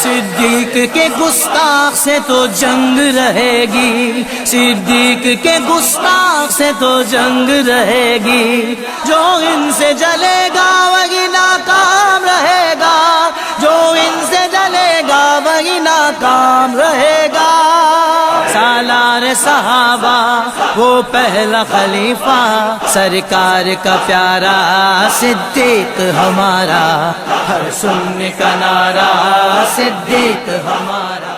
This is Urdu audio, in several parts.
صدیق کے گستاخ سے تو جنگ رہے گی، صدیق کے گستاخ سے تو جنگ رہے گی، جو ان سے جلے گا وہی ناکام رہے گا، جو ان سے جلے گا وہی ناکام رہے گا۔ سالار صحابہ وہ پہلا خلیفہ، سرکار کا پیارا صدیق ہمارا، ہر سننے کا نعرہ صدیق ہمارا۔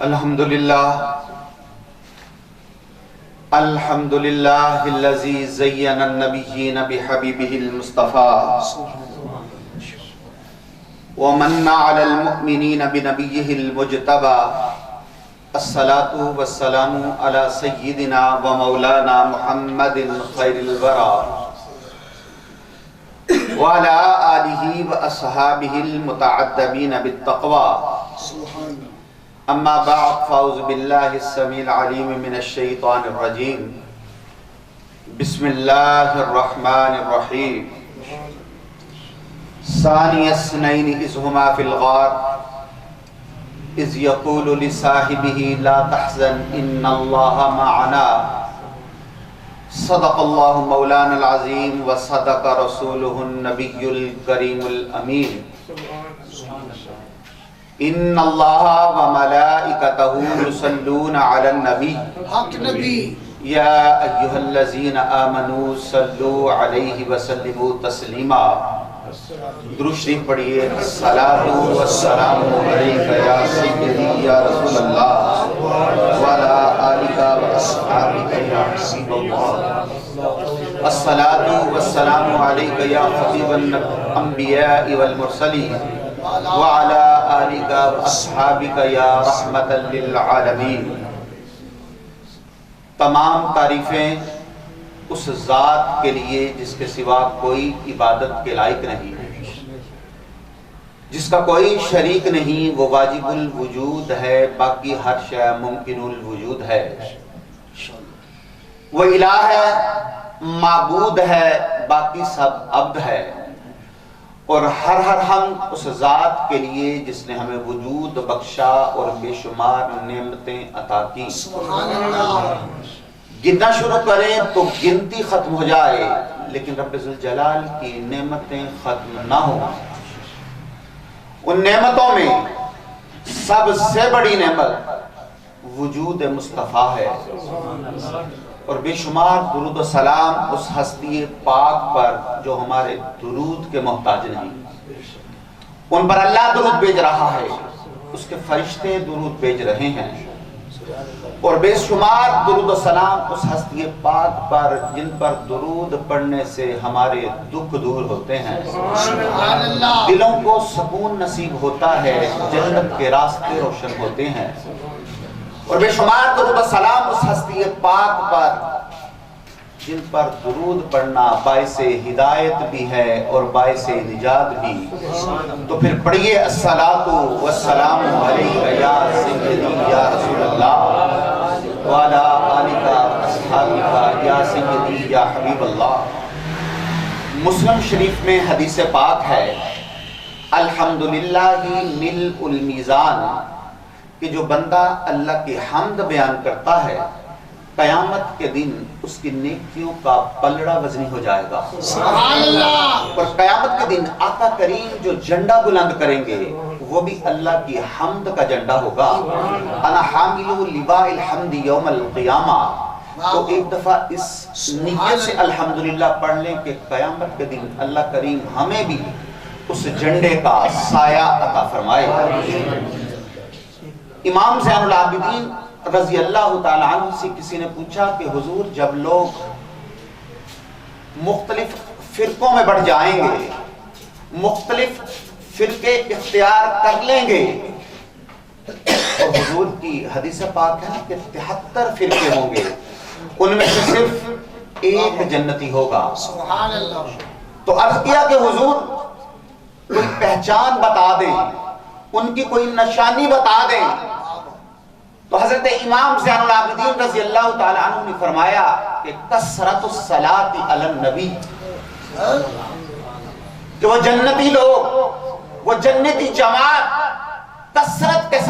الحمدللہ الحمدللہ الذی زین النبیین بحبیبہ المصطفى ومن علی المؤمنین بنبیہ المجتبى۔ الصلاة والسلام علی سیدنا و مولانا محمد خیر الورى وعلى آلہ و اصحابہ المتعدبین بالتقوى۔ اما بعد فاعوذ باللہ السمیع العلیم من الشیطان الرجیم، بسم اللہ الرحمن الرحیم۔ ثانی اثنین اذ ہما فی الغار اذ یقول لصاحبہ لا تحزن ان اللہ معنا۔ صدق اللہ مولانا العظیم و صدق رسولہ النبی الکریم الامین۔ ان اللہ و ملائکتہ یصلون علی النبی یا ایہا الذین آمنوا صلوا علیہ وسلموا تسلیما۔ درود شریف پڑھیے۔ الصلاۃ والسلام علیک یا سیدی یا رسول اللہ وعلی آلک و اصحابک یا حبیب اللہ۔ الصلاۃ والسلام علیک یا خطیب الانبیاء والمرسلین وعلی آلک و اصحابک یا رحمۃ للعالمین۔ تمام تعریفیں اس ذات کے لیے جس کے سوا کوئی عبادت کے لائق نہیں، جس کا کوئی شریک نہیں، وہ واجب الوجود ہے، باقی ہر شے ممکن الوجود ہے۔ وہ الہ ہے، معبود ہے، باقی سب عبد ہے۔ اور ہر حمد اس ذات کے لیے جس نے ہمیں وجود بخشا اور بے شمار نعمتیں عطا کی۔ گننا شروع کریں تو گنتی ختم ہو جائے، لیکن رب ذوالجلال کی نعمتیں ختم نہ ہوں۔ ان نعمتوں میں سب سے بڑی نعمت وجود مصطفیٰ ہے، اور بے شمار درود و سلام اس ہستی پاک پر جو ہمارے درود کے محتاج نہیں۔ ان پر اللہ درود بھیج رہا ہے، اس کے فرشتے درود بھیج رہے ہیں، اور بے شمار درود و سلام اس ہستی پاک پر جن پر درود پڑھنے سے ہمارے دکھ دور ہوتے ہیں، دلوں کو سکون نصیب ہوتا ہے، جنت کے راستے روشن ہوتے ہیں۔ اور بے شمار درود و سلام اس ہستی پاک پر جن پر درود پڑھنا باعث ہدایت بھی ہے اور باعث نجات بھی۔ تو پھر پڑھیے الصلاۃ والسلام علیک یا سیدی یا رسول اللہ وعلی آلک اصحابک یا سیدی یا حبیب اللہ۔ مسلم شریف میں حدیث پاک ہے، الحمدللہ ملء المیزان، کہ جو بندہ اللہ کی حمد بیان کرتا ہے قیامت کے دن اس کی نیکیوں کا پلڑا وزنی ہو جائے گا۔ سبحان اللہ۔ اور قیامت کے دن آقا کریم جو جھنڈا بلند کریں گے وہ بھی اللہ کی حمد کا جھنڈا ہوگا۔ انا حامل لواء الحمد یوم القیامہ۔ تو ایک دفعہ اس نیت سے الحمدللہ پڑھ لیں کہ قیامت کے دن اللہ کریم ہمیں بھی اس جھنڈے کا سایہ عطا فرمائے۔ امام زین العابدین رضی اللہ تعالی عنہ سے کسی نے پوچھا کہ حضور جب لوگ مختلف فرقوں میں بڑھ جائیں گے، مختلف فرقے اختیار کر لیں گے، اور حضور کی حدیث پاک ہے کہ 73 فرقے ہوں گے، ان میں سے صرف ایک جنتی ہوگا۔ سبحان اللہ۔ تو عرض کیا کہ حضور کوئی پہچان بتا دیں، ان کی کوئی نشانی بتا دیں۔ تو حضرت امام زین العابدین رضی اللہ تعالی عنہ نے فرمایا کہ کثرت الصلاۃ علی النبی، کہ وہ جنتی لوگ، وہ جنتی جماعت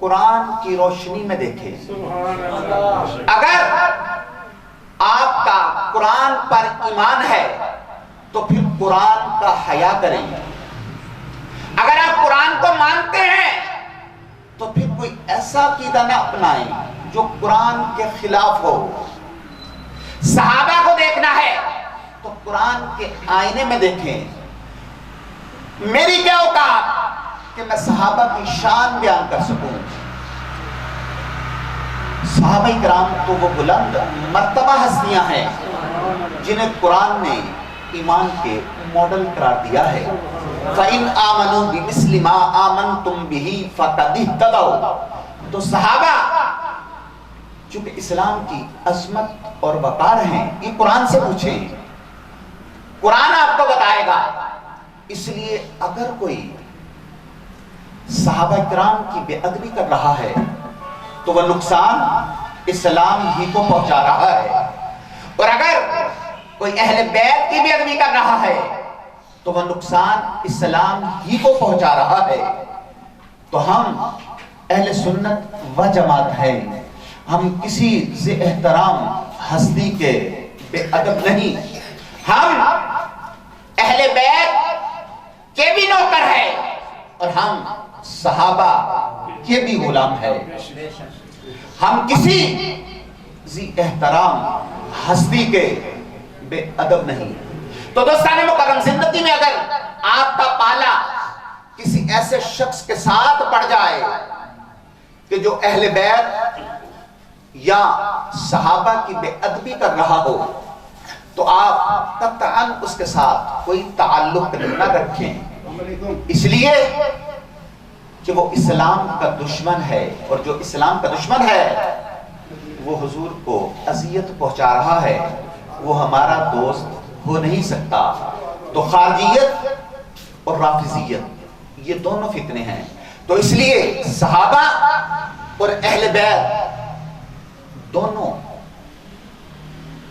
قرآن کی روشنی میں دیکھیں. اگر آپ کا قرآن پر ایمان ہے تو پھر قرآن کا حیا کریں. اگر آپ قرآن کو مانتے ہیں تو پھر کوئی ایسا عقیدہ نہ اپنائیں جو قرآن کے خلاف ہو. صحابہ کو دیکھنا ہے تو قرآن کے آئینے میں دیکھیں. میری کیا اوقات کہ میں صحابہ کی شان بیان کر سکوں. صحابہ کرام تو وہ بلند مرتبہ ہستیاں ہیں جنہیں قرآن نے ایمان کے ماڈل قرار دیا ہے. فَإِنْ آمَنُوا بِمِثْلِ مَا آمَنْتُمْ بِهِ فَقَدْ اهْتَدَوْا. تو صحابہ چونکہ اسلام کی عظمت اور وقار ہیں، یہ قرآن سے پوچھیں، قرآن آپ کو بتائے گا. اس لیے اگر کوئی صحابہ کرام کی بے ادبی کر رہا ہے تو وہ نقصان اسلام ہی کو پہنچا رہا ہے، اور اگر کوئی اہل بیت کی بے ادبی کر رہا ہے تو وہ نقصان اسلام ہی کو پہنچا رہا ہے. تو ہم اہل سنت و جماعت ہیں، ہم کسی ذی احترام ہستی کے بے ادب نہیں. ہم اہل بیت کے بھی نوکر ہے اور ہم صحابہ کے بھی غلام ہے. ہم کسی ذی احترام ہستی کے بے ادب نہیں. تو دوستان مکرم، زندگی میں اگر آپ کا پالا کسی ایسے شخص کے ساتھ پڑ جائے کہ جو اہل بیت یا صحابہ کی بے ادبی کر رہا ہو تو آپ قطعاً اس کے ساتھ کوئی تعلق نہ رکھیں، اس لیے کہ وہ اسلام کا دشمن ہے، اور جو اسلام کا دشمن ہے وہ حضور کو اذیت پہنچا رہا ہے، وہ ہمارا دوست ہو نہیں سکتا. تو خارجیت اور رافضیت یہ دونوں فتنے ہیں. تو اس لیے صحابہ اور اہل بیت دونوں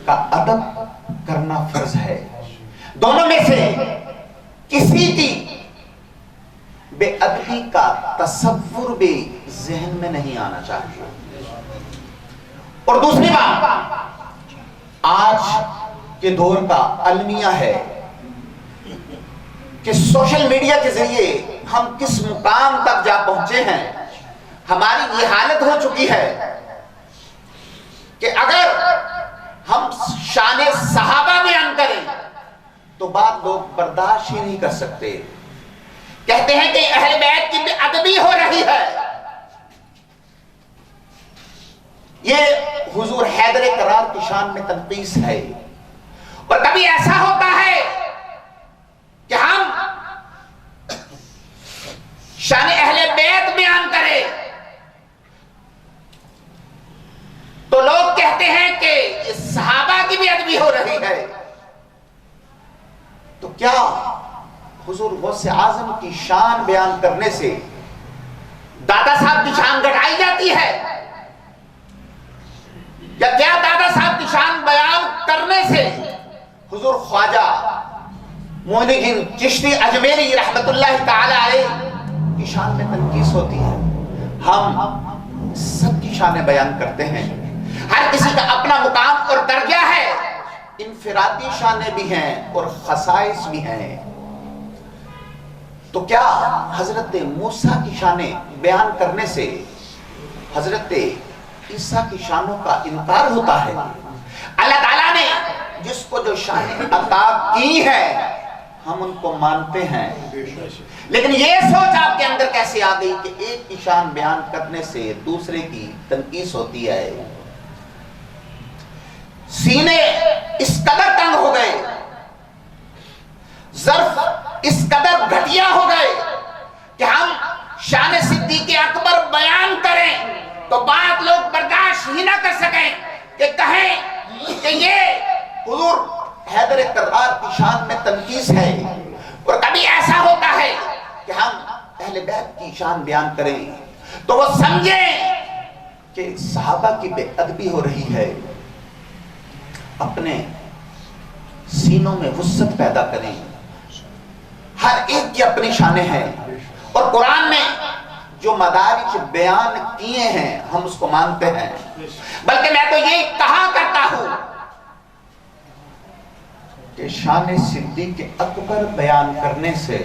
کا ادب کرنا فرض ہے. دونوں میں سے کسی کی بے ادبی کا تصور بھی ذہن میں نہیں آنا چاہیے. اور دوسری بات، آج کے دور کا المیہ ہے کہ سوشل میڈیا کے ذریعے ہم کس مقام تک جا پہنچے ہیں. ہماری یہ حالت ہو چکی ہے کہ اگر ہم شان صحابہ بیان کریں تو بات لوگ برداشت ہی نہیں کر سکتے. کہتے ہیں کہ اہل بیت کی بے ادبی ہو رہی ہے. یہ حضور حیدر کرار کی شان میں تنقیص ہے. اور کبھی ایسا ہوتا ہے کہ ہم شان اہل بیت بیان کریں تو لوگ کہتے ہیں کہ صحابہ کی بھی ادبی ہو رہی ہے. تو کیا حضور غوث اعظم کی شان بیان کرنے سے دادا صاحب کی شان گھٹائی جاتی ہے؟ یا کیا دادا صاحب کی شان بیان کرنے سے حضور خواجہ معین الدین چشتی اجمیری رحمت اللہ تعالی علیہ کی شان میں تنقیص ہوتی ہے؟ ہم سب کی شانیں بیان کرتے ہیں. ہر کسی کا اپنا مقام اور درجہ ہے. انفرادی شانیں بھی ہیں اور خصائص بھی ہیں. تو کیا حضرت موسیٰ کی شانیں بیان کرنے سے حضرت عیسیٰ کی شانوں کا انکار ہوتا ہے؟ اللہ تعالیٰ نے جس کو جو شانیں عطا کی ہیں ہم ان کو مانتے ہیں، لیکن یہ سوچ آپ کے اندر کیسے آ گئی کہ ایک کی شان بیان کرنے سے دوسرے کی تنقیص ہوتی ہے؟ سینے اس قدر تنگ ہو گئے، ظرف اس قدر گھٹیا ہو گئے کہ ہم شان صدیق اکبر بیان کریں تو بات لوگ برداشت ہی نہ کر سکیں کہ کہیں کہ یہ حضور حیدر کرار کی شان میں تنقیص ہے. اور کبھی ایسا ہوتا ہے کہ ہم اہل بیت کی شان بیان کریں تو وہ سمجھیں کہ صحابہ کی بے ادبی ہو رہی ہے. اپنے سینوں میں وسعت پیدا کریں. ہر ایک کی اپنی شانیں ہیں، اور قرآن میں جو مدارج بیان کیے ہیں ہم اس کو مانتے ہیں، بلکہ میں تو یہ کہا کرتا ہوں کہ شان صدیق اکبر بیان کرنے سے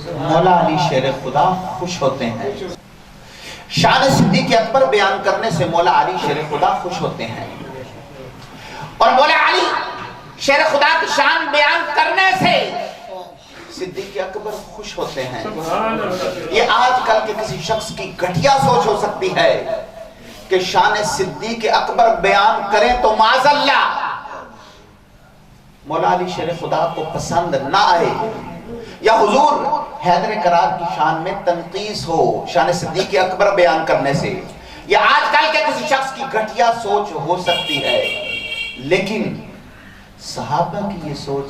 مولا علی شیر خدا خوش ہوتے ہیں، شان صدیق اکبر بیان کرنے سے مولا علی شیر خدا خوش ہوتے ہیں، اور مولا علی شیر خدا کی شان بیان کرنے سے صدیق اکبر خوش ہوتے ہیں۔ یہ آج کل کے کسی شخص کی گھٹیا سوچ ہو سکتی ہے کہ شان صدیق اکبر بیان کریں تو معاذ اللہ مولا علی شیر خدا کو پسند نہ آئے، یا حضور حیدر کرار کی شان میں تنقیص ہو شان صدیق اکبر بیان کرنے سے۔ یہ آج کل کے کسی شخص کی گھٹیا سوچ ہو سکتی ہے، لیکن صحابہ کی یہ سوچ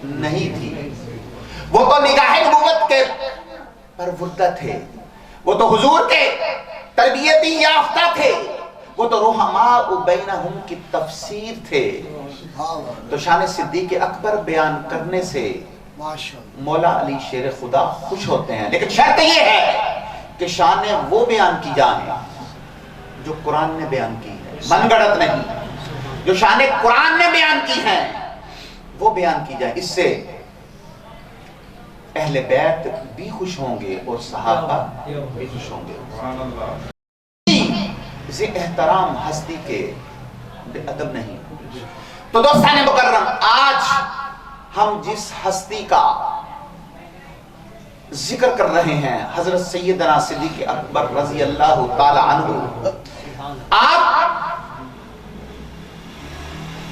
نہیں تھی۔ وہ تو نگاہ نبوت کے پروردہ تھے، وہ تو حضور کے تربیتی یافتہ تھے، وہ تو رحماء بینہم کی تفسیر تھے۔ تو شان صدیق اکبر بیان کرنے سے مولا علی شیر خدا خوش ہوتے ہیں، لیکن شرط یہ ہے کہ شانیں وہ بیان کی جائیں جو قرآن نے بیان کی ہے، من گڑت نہیں۔ جو شانیں قرآن نے بیان کی ہیں وہ بیان کی جائیں، اس سے اہل بیت بھی خوش ہوں گے اور صحابہ بھی خوش ہوں گے۔ احترام ہستی کے بے ادب نہیں۔ تو دوستان مکرم، آج ہم جس ہستی کا ذکر کر رہے ہیں حضرت سیدنا صدیق اکبر رضی اللہ تعالی عنہ، آپ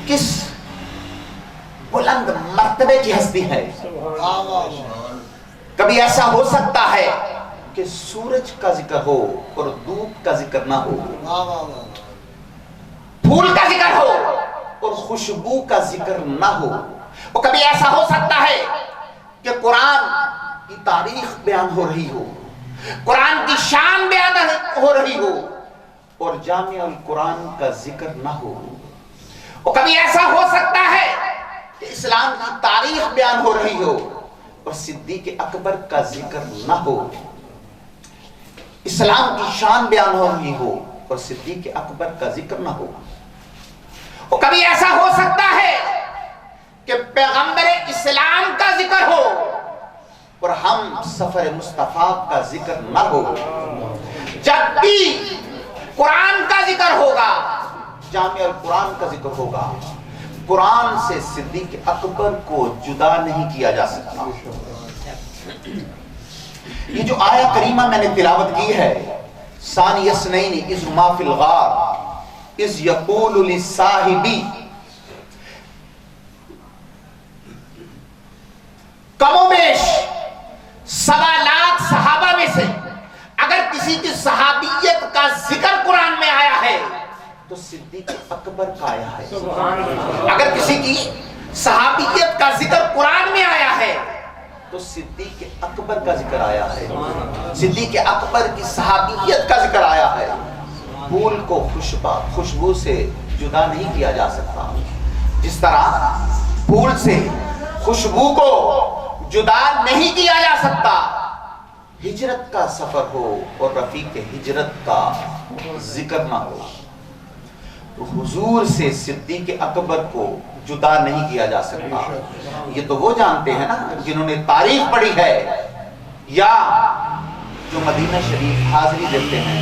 کس بلند مرتبے کی ہستی ہے۔ کبھی ایسا ہو سکتا ہے کہ سورج کا ذکر ہو اور دھوپ کا ذکر نہ ہو، پھول کا ذکر ہو اور خوشبو کا ذکر نہ ہو، اور کبھی ایسا ہو سکتا ہے کہ قرآن کی تاریخ بیان ہو رہی ہو، قرآن کی شان بیان ہو رہی ہو اور جامع القرآن کا ذکر نہ ہو، اور کبھی ایسا ہو سکتا ہے کہ اسلام کی تاریخ بیان ہو رہی ہو اور صدیق اکبر کا ذکر نہ ہو، اسلام کی شان بیان ہو رہی ہو اور صدیق اکبر کا ذکر نہ ہو، اور کبھی ایسا ہو سکتا ہے کہ پیغمبر اسلام کا ذکر ہو اور ہم سفر مصطفیٰ کا ذکر نہ ہو۔ جب بھی قرآن کا ذکر ہوگا، جامع القرآن کا ذکر ہوگا، قرآن سے صدیق اکبر کو جدا نہیں کیا جا سکتا۔ یہ جو آیہ کریمہ میں نے تلاوت کی ہے، ثانی اثنین اذ ہما فی الغار اذ یقول لصاحبی، کم و بیش 1.25 لاکھ صحابہ میں سے اگر کسی کی صحابیت کا ذکر قرآن میں آیا ہے تو صدیق اکبر کا آیا ہے۔ اگر کسی کی صحابیت کا ذکر قرآن میں آیا ہے تو صدیق اکبر کا ذکر آیا ہے، صدیق اکبر کی صحابیت کا ذکر آیا ہے۔ پھول کو خوشبو سے جدا نہیں کیا جا سکتا، جس طرح پھول سے خوشبو کو جدا نہیں کیا جا سکتا۔ ہجرت کا سفر ہو اور رفیق ہجرت کا ذکر نہ ہو، تو حضور سے صدیق اکبر کو جدا نہیں کیا جا سکتا۔ یہ تو وہ جانتے ہیں نا جنہوں نے تاریخ پڑھی ہے یا جو مدینہ شریف حاضری دیتے ہیں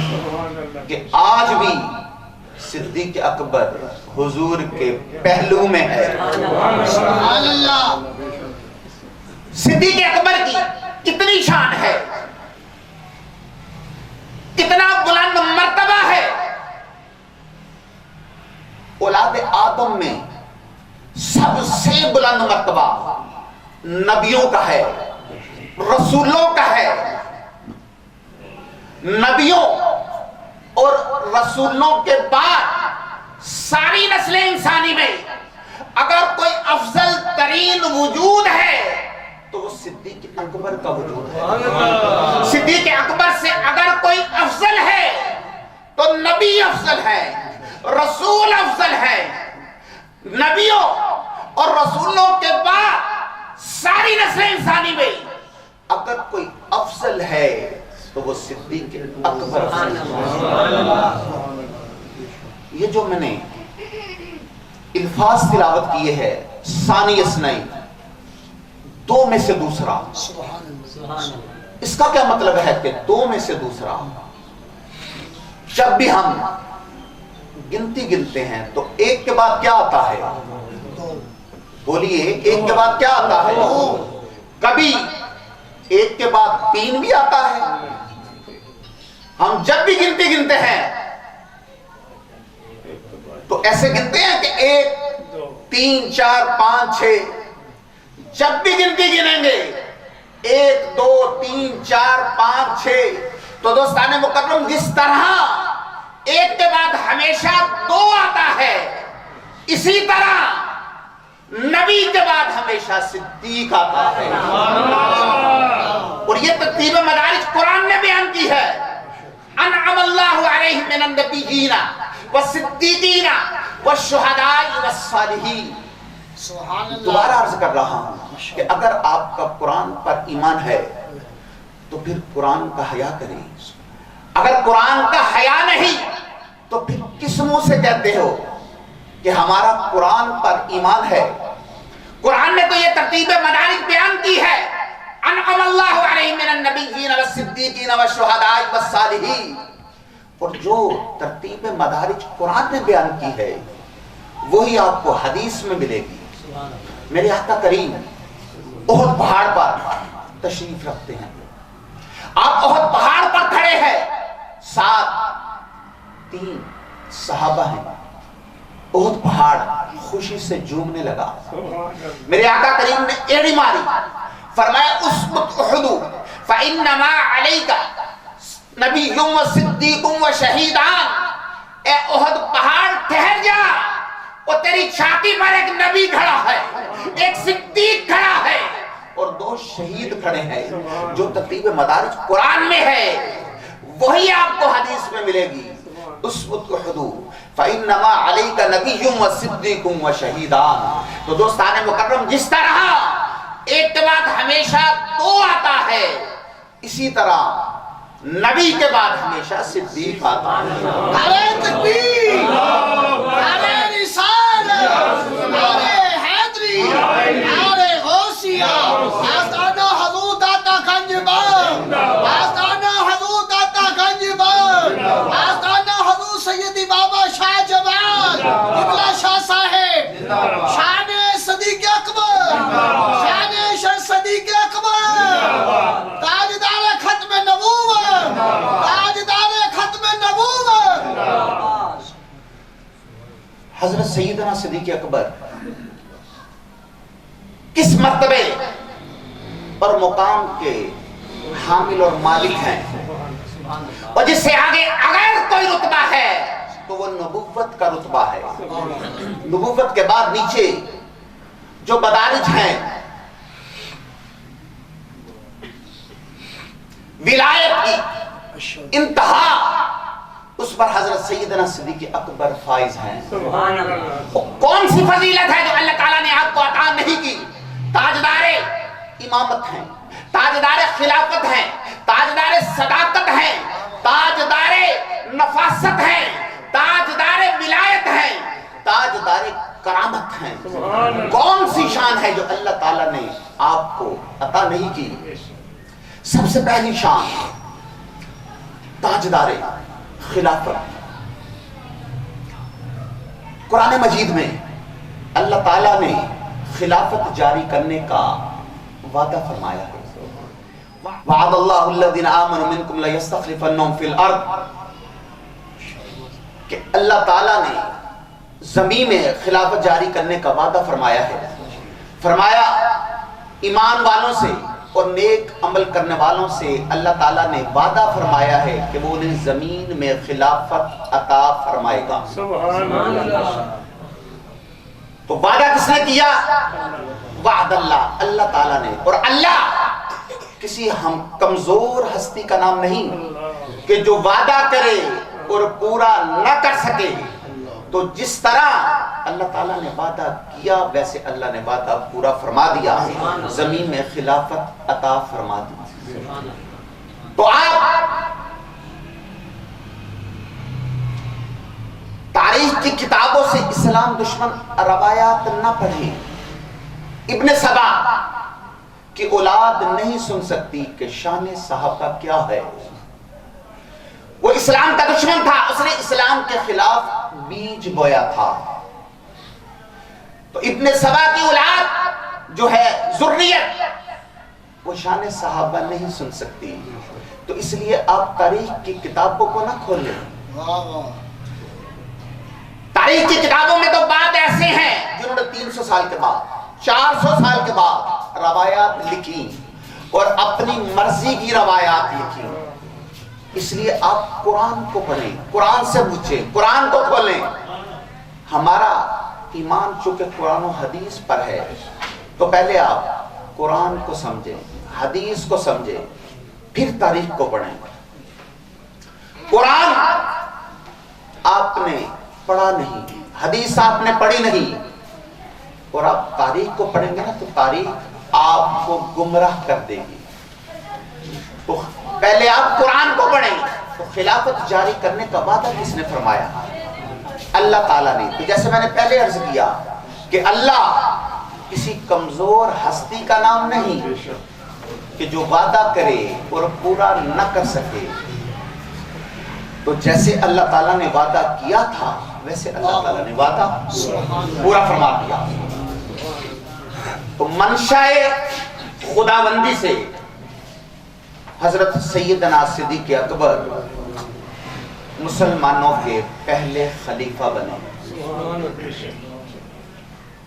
کہ آج بھی صدیق اکبر حضور کے پہلو میں ہے۔ صدیق اکبر کی کتنی شان ہے، کتنا بلند مرتبہ ہے۔ اولاد آدم میں سب سے بلند مرتبہ نبیوں کا ہے، رسولوں کا ہے۔ نبیوں اور رسولوں کے بعد ساری نسل انسانی میں اگر کوئی افضل ترین وجود ہے تو وہ صدیق اکبر کا وجود ہے۔ صدیق اکبر سے اگر کوئی افضل ہے تو نبی افضل ہے، رسول افضل ہے۔ نبیوں اور رسولوں کے بعد ساری نسل انسانی میں اگر کوئی افضل ہے تو وہ صدیق اکبر ہے۔ یہ جو میں نے الفاظ تلاوت کیے ہیں، ثانی اثنین، دو میں سے دوسرا، اس کا کیا مطلب ہے کہ دو میں سے دوسرا؟ جب بھی ہم گنتی گنتے ہیں تو ایک کے بعد کیا آتا ہے؟ بولیے، ایک کے بعد کیا آتا ہے؟ کبھی ایک کے بعد تین بھی آتا ہے۔ ہم جب بھی گنتی گنتے ہیں تو ایسے گنتے ہیں کہ ایک، تین، چار، پانچ، چھ، جب بھی گنتی گنیں گے ایک، دو، تین، چار، پانچ، چھ، تو دوستان مکرم جس طرح ایک کے بعد ہمیشہ دو آتا ہے، اسی طرح نبی کے بعد ہمیشہ صدیق آتا ہے۔ اور یہ ترتیب مدارج قرآن نے بیان کی ہے، انعم اللہ علیہم من النبیین والصدیقین والشہداء والصالحین۔ دوبارہ عرض کر رہا ہوں کہ اگر آپ کا قرآن پر ایمان ہے تو پھر قرآن کا حیا کریں، اگر قرآن کا حیا نہیں تو پھر کس منہ سے کہتے ہو کہ ہمارا قرآن پر ایمان ہے؟ قرآن نے تو یہ ترتیب مدارج بیان کی ہے، انعم اللہ علیہم من النبیین والصدیقین والشہداء والصالحین، اور جو ترتیب مدارج قرآن نے بیان کی ہے وہی آپ کو حدیث میں ملے گی۔ میرے آقا کریم احد پہاڑ پر تشریف رکھتے ہیں، آپ احد پہاڑ پر کھڑے ہیں، ساتھ 3 صحابہ ہیں، احد پہاڑ خوشی سے جھومنے لگا۔ میرے آقا کریم نے ایڑی ماری، فرمایا اسبت احد فانما علیک نبی و صدیق و شہیدان، اے احد پہاڑ ٹھہر جا، اور تیری چھاتی پر ایک نبی کھڑا ہے، ایک صدیق کھڑا ہے، اور 2 شہید کھڑے ہیں۔ جو ترتیب مدارج قرآن میں ہے وہی آپ کو حدیث میں ملے گی، اسبت احد فانما علیک نبی و صدیق و شہیدان۔ تو دوستان مکرم جس طرح ایک کے بعد ہمیشہ 2 آتا ہے، اسی طرح نبی کے بعد ہمیشہ صدیق آتا ہے۔ نعرہ تکبیر، نعرہ رسالت، نعرہ حیدری، نعرہ غوثیہ، آستانہ حضور داتا گنج بند، آستانہ حضور داتا گنج بند، آستانہ حضور سیدی بابا شاہ جواد قبلہ شاہ صاحب، شان صدیق اکبر، شان شاہ صدیق اکبر، تاجدار ختم نبوت، تاجدار ختم نبوت، حضرت سیدنا صدیق اکبر کس مرتبے اور مقام کے حامل اور مالک ہیں، اور جس سے آگے اگر کوئی رتبہ ہے تو وہ نبوت کا رتبہ ہے۔ نبوت کے بعد نیچے جو مدارج ہیں، ولایت کی انتہا، اس پر حضرت سیدنا صدیق اکبر فائز ہیں۔ کون سی فضیلت ہے جو اللہ تعالیٰ نے آپ کو عطا نہیں کی؟ تاجدار امامت ہیں، تاجدار خلافت ہیں، تاجدار صداقت ہیں، تاجدار نفاست ہیں، تاجدار ولایت ہیں، تاجدار کرامت ہیں۔ کون سی شان ہے جو اللہ تعالیٰ نے آپ کو عطا نہیں کی؟ سب سے پہلی شان تاجدار خلافت۔ قرآن مجید میں اللہ تعالیٰ نے خلافت جاری کرنے کا وعدہ فرمایا ہے، وعد اللہ الذین آمنوا منکم لیستخلفنہم فی الارض، کہ اللہ تعالیٰ نے زمین میں خلافت جاری کرنے کا وعدہ فرمایا ہے۔ فرمایا ایمان والوں سے اور نیک عمل کرنے والوں سے اللہ تعالیٰ نے وعدہ فرمایا ہے کہ وہ انہیں زمین میں خلافت عطا فرمائے گا۔ تو وعدہ کس نے کیا؟ وعد اللہ، اللہ تعالیٰ نے۔ اور اللہ کسی ہم کمزور ہستی کا نام نہیں کہ جو وعدہ کرے اور پورا نہ کر سکے۔ تو جس طرح اللہ تعالیٰ نے وعدہ کیا ویسے اللہ نے وعدہ پورا فرما دیا، زمین میں خلافت عطا فرما دی۔ تو آپ تاریخ کی کتابوں سے اسلام دشمن روایات نہ پڑھیں. ابن سبا کی اولاد نہیں سن سکتی کہ شان صحابہ کیا ہے. وہ اسلام کا دشمن تھا, اس نے اسلام کے خلاف بیج بویا تھا. تو ابن سبا کی اولاد جو ہے ذریت, وہ شان صحابہ نہیں سن سکتی. تو اس لیے آپ تاریخ کی کتابوں کو نہ کھولیں. تاریخ کی کتابوں میں تو بات ایسے ہیں جنہوں نے 300 سال کے بعد 400 سال کے بعد روایات لکھی اور اپنی مرضی کی روایات لکھی. اس لیے آپ قرآن کو پڑھیں, قرآن سے پوچھیں, قرآن کو کھولیں. ہمارا ایمان چونکہ قرآن و حدیث پر ہے, تو پہلے آپ قرآن کو سمجھیں, حدیث کو سمجھیں, پھر تاریخ کو پڑھیں. قرآن آپ نے پڑھا نہیں, حدیث آپ نے پڑھی نہیں, اور آپ تاریخ کو پڑھیں گے نا تو تاریخ آپ کو گمراہ کر دے گی. تو پہلے آپ قرآن کو پڑھیں. تو خلافت جاری کرنے کا وعدہ کس نے فرمایا؟ اللہ تعالیٰ نے. تو جیسے میں نے پہلے عرض کیا کہ اللہ کسی کمزور ہستی کا نام نہیں کہ جو وعدہ کرے اور پورا نہ کر سکے. تو جیسے اللہ تعالیٰ نے وعدہ کیا تھا ویسے اللہ تعالیٰ نے وعدہ پورا فرما دیا. تو منشاء خداوندی سے حضرت سیدنا صدیق اکبر مسلمانوں کے پہلے خلیفہ بنے.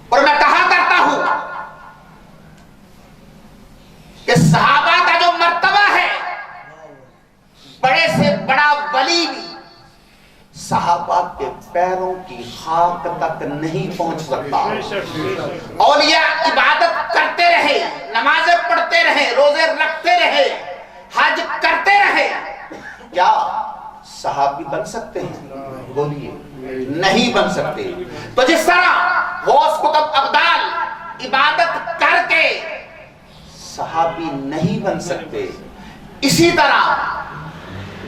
اور میں کہا کرتا ہوں کہ صحابہ کا جو مرتبہ ہے, بڑے سے بڑا ولی بھی صحابہ کے پیروں کی خاک تک نہیں پہنچ سکتا. اولیاء عبادت کرتے رہے, نمازیں پڑھتے رہے, روزے رکھتے رہے, حج کرتے رہے, کیا صحابی بن سکتے ہیں؟ بولیے, نہیں بن سکتے. تو جس طرح غوث قطب ابدال عبادت کر کے صحابی نہیں بن سکتے, اسی طرح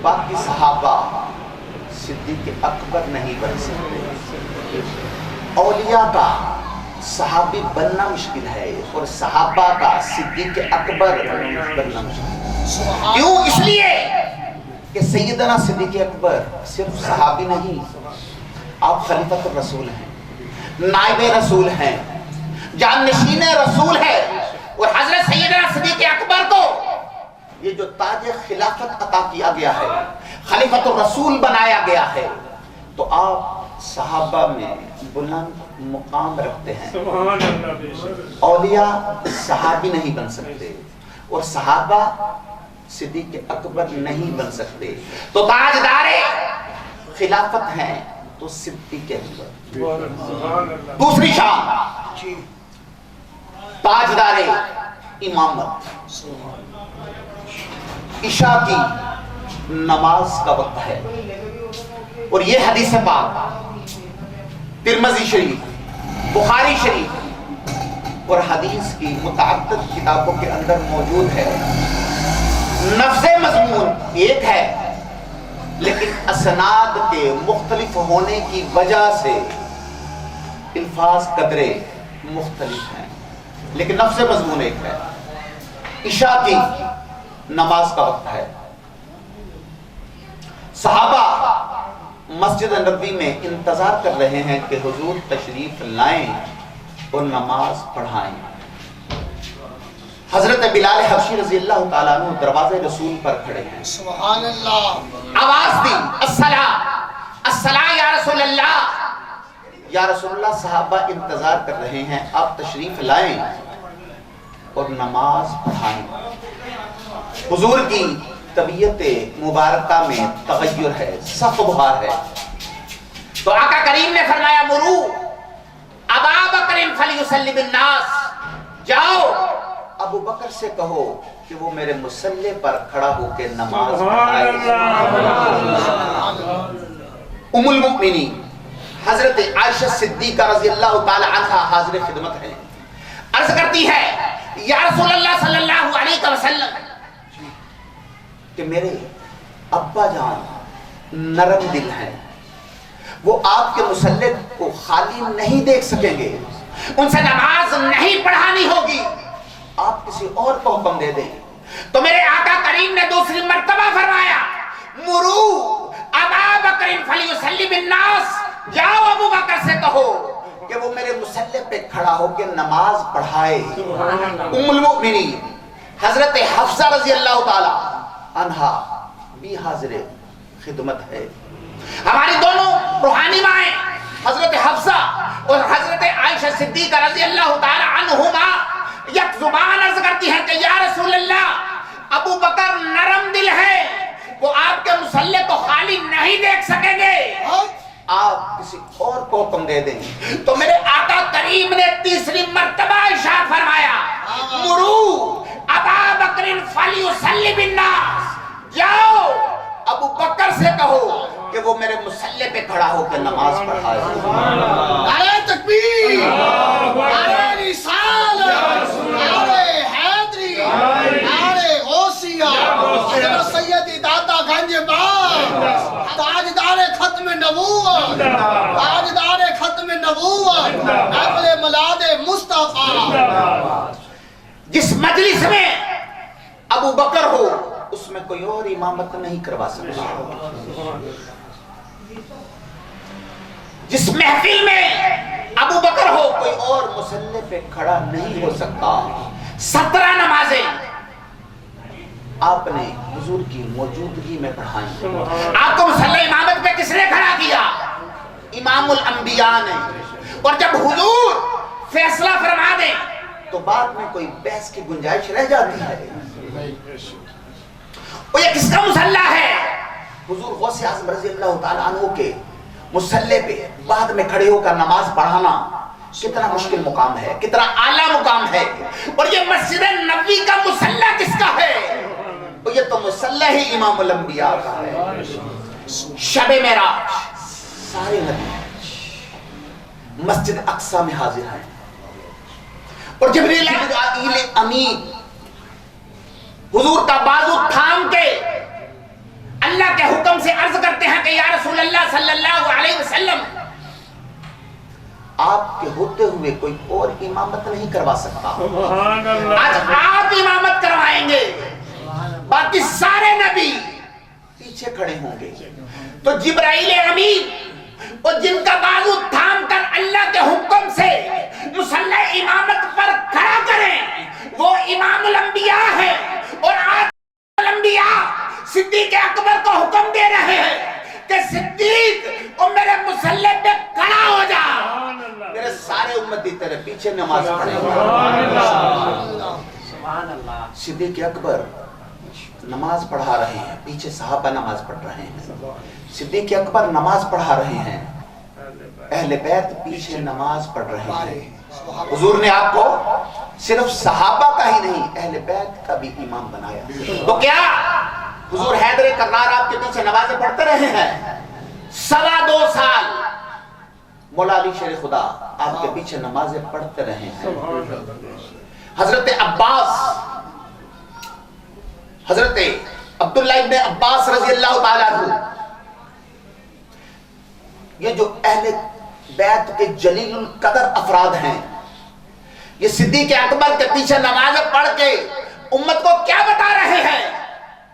باقی صحابہ صدیق اکبر نہیں بن سکتے. اولیاء کا صحابی بننا مشکل ہے اور صحابہ کا صدیق اکبر بننا مشکل ہے. کیوں؟ اس لیے کہ سیدنا صدیق اکبر صرف صحابی نہیں, آپ خلیفۃ الرسول ہیں, نائب رسول ہیں, جانشین رسول ہیں. اور حضرت سیدنا صدیق اکبر کو یہ جو تاج خلافت عطا کیا گیا ہے, خلیفۃ الرسول بنایا گیا ہے, تو آپ صحابہ میں بلند مقام رکھتے ہیں. اولیاء صحابی نہیں بن سکتے اور صحابہ صدیق اکبر نہیں بن سکتے. تو تاجدار خلافت ہیں تو صدیق اکبر. دوسری شان تاجدار امامت. عشاء کی نماز کا وقت ہے اور یہ حدیث پاک ترمذی شریف, بخاری شریف اور حدیث کی متعدد کتابوں کے اندر موجود ہے. نفس مضمون ایک ہے لیکن اسناد کے مختلف ہونے کی وجہ سے الفاظ قدرے مختلف ہیں, لیکن نفس مضمون ایک ہے. عشاء کی نماز کا وقت ہے. صحابہ مسجد نبوی میں انتظار کر رہے ہیں کہ حضور تشریف لائیں اور نماز پڑھائیں. حضرت بلال حبشی رضی اللہ تعالیٰ عنہ دروازے رسول پر کھڑے ہیں. سبحان اللہ. آواز دی, الصلاۃ الصلاۃ یا رسول اللہ, یا رسول اللہ. صحابہ انتظار کر رہے ہیں, آپ تشریف لائیں اور نماز پڑھائیں. حضور کی طبیعت مبارکہ میں تغیر ہے, سخت بخار ہے. تو آقا کریم نے فرمایا مرو ابا بکر فلیصلی بالناس, جاؤ ابو بکر سے کہو کہ وہ میرے مصلی پر کھڑا ہو کے نماز پڑھائے. ام المؤمنین حضرت عائشہ صدیقہ رضی اللہ تعالی عنہا حاضر خدمت ہیں. عرض کرتی ہے یا رسول اللہ صلی اللہ علیہ وسلم, کہ میرے ابا جان نرم دل ہیں، وہ آپ کے مصلی کو خالی نہیں دیکھ سکیں گے، ان سے نماز نہیں پڑھانی ہوگی، آپ کسی اور کو حکم دے دیں۔ تو میرے آقا کریم نے دوسری مرتبہ فرمایا مرو ابا بکر فلیصلی بالناس، جاؤ ابو بکر سے کہو کہ وہ میرے مصلی پہ کھڑا ہو کے نماز پڑھائے۔ ام المؤمنین حضرت حفصہ رضی اللہ تعالی عنہا بھی حاضر خدمت ہے۔ ہماری دونوں روحانی مائیں حضرت حفصہ اور حضرت عائشہ صدیقہ رضی اللہ تعالی عنہما یک زبان عرض کرتی ہیں کہ یا رسول اللہ، ابو بکر نرم دل ہے، وہ آپ کے مصلی کو خالی نہیں دیکھ سکیں گے، آپ کسی اور کو حکم دے دیں۔ تو میرے آقا کریم نے تیسری مرتبہ ارشاد فرمایا مرو ابا بکر فلیصلی بالناس، جاؤ ابو بکر سے کہو کہ وہ میرے مصلی پہ کھڑا ہو کے نماز پڑھائے۔ نعرہ تکبیر، نعرہ رسالت، نعرہ حیدری، نعرہ غوثیہ، حضرت سیدی داتا گنج بار، تاجدار ختم نبوت، تاجدار ختم نبوت، محفل میلاد مصطفیٰ۔ جس مجلس میں ابو بکر ہو اس میں کوئی اور امامت نہیں کروا سکتا، جس محفل میں ابو بکر ہو کوئی اور مصلی پہ کھڑا نہیں ہو سکتا۔ 17 نمازیں آپ نے حضور کی موجودگی میں پڑھائیں۔ آپ کو مصلی امامت پہ کس نے کھڑا کیا؟ امام الانبیاء نے۔ اور جب حضور فیصلہ فرما دیں تو بعد میں کوئی بحث کی گنجائش رہ جاتی ہے، وہ یہ کس کا مصلی ہے؟ حضور غوث اعظم رضی اللہ تعالیٰ عنہ کے مصلی پہ بعد میں کھڑے ہو کر نماز پڑھانا کتنا مشکل مقام ہے، کتنا اعلیٰ مقام ہے۔ اور یہ مسجد نبوی کا مصلی کس کا ہے؟ یہ تو مصلی ہی امام الانبیاء کا ہے۔ شب معراج سارے نبی مسجد اقصی میں حاضر ہیں، اور جبریل امین حضور کا بازو تھام کے اللہ کے حکم سے عرض کرتے ہیں کہ یا رسول اللہ صلی اللہ علیہ وسلم، آپ کے ہوتے ہوئے کوئی اور امامت نہیں کروا سکتا، آج آپ امامت کروائیں گے، باقی سارے نبی پیچھے کھڑے ہوں گے۔ تو جبرائیل امین اور جن کا بازو تھام کر اللہ کے حکم سے مصلی امامت پر کھڑا کریں وہ امام الانبیاء ہے، اور آج الانبیاء صدیق اکبر کو حکم دے رہے ہیں کہ صدیق اور میرے مصلی پہ کھڑا ہو جا، میرے سارے امتی تیرے پیچھے نماز پڑھیں۔ صدیق اکبر نماز پڑھا رہے ہیں، پیچھے صحابہ نماز پڑھ رہے ہیں، صدیق اکبر نماز پڑھا رہے ہیں، اہل بیت پیچھے نماز پڑھ رہے ہیں۔ حضور نے آپ کو صرف صحابہ کا ہی نہیں اہل بیت کا بھی امام بنایا۔ تو کیا حضور حیدر کرار آپ کے پیچھے نمازیں پڑھتے رہے ہیں؟ 2.25 سال مولا علی شیر خدا آپ کے پیچھے نمازیں پڑھتے رہے ہیں۔ حضرت عباس، حضرت عبداللہ ابن عباس رضی اللہ تعالیٰ عنہ، یہ جو اہل بیت کے جلیل القدر افراد ہیں، یہ صدیق اکبر کے پیچھے نمازیں پڑھ کے امت کو کیا بتا رہے ہیں